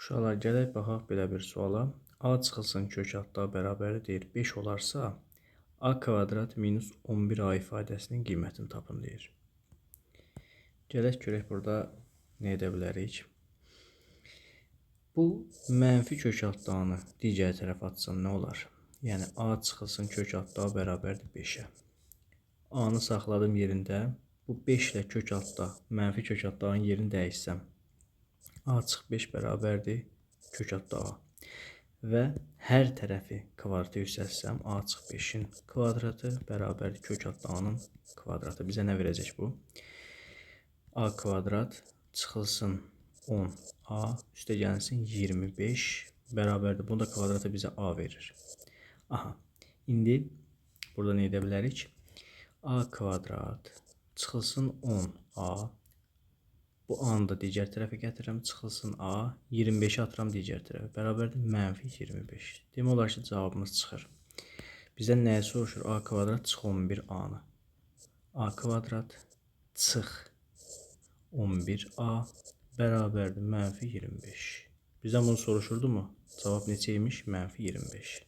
Uşaqlar gələk baxaq belə bir suala. A çıxılsın kök altda bərabərdir 5 olarsa, a kvadrat minus 11a ifadəsinin qiymətini tapın deyir. Gələk görək burada nə edə bilərik? Bu mənfi kök altdanı digər tərəf atsam nə olar? Yəni a çıxılsın kök altda bərabərdir 5-ə. A-nı saxladım yerində. Bu 5 ilə kök altda mənfi kök altdanın yerini dəyişsəm, a çıx 5 bərabərdir kök altda a. Və hər tərəfi kvadrata yüksəltsəm, a çıx 5-in kvadratı bərabərdir kök altda a-nın kvadratı. Bizə nə verəcək bu? A kvadrat çıxılsın 10a üstə gəlsin 25 bərabərdir. Bunu da kvadratı bizə a verir. Aha, indi burada nə edə bilərik? A kvadrat çıxılsın 10a. Bu a-nı da digər tərəfə gətirirəm, çıxılsın a. 25-i atıram digər tərəfə. Bərabərdir mənfi 25. Demək olar ki, cavabımız çıxır. Bizdən nəyi soruşur? A kvadrat çıx 11a-nı. A kvadrat çıx 11a bərabərdir mənfi 25. Bizdən bunu soruşurdu mu? Cavab neçə imiş? Mənfi 25.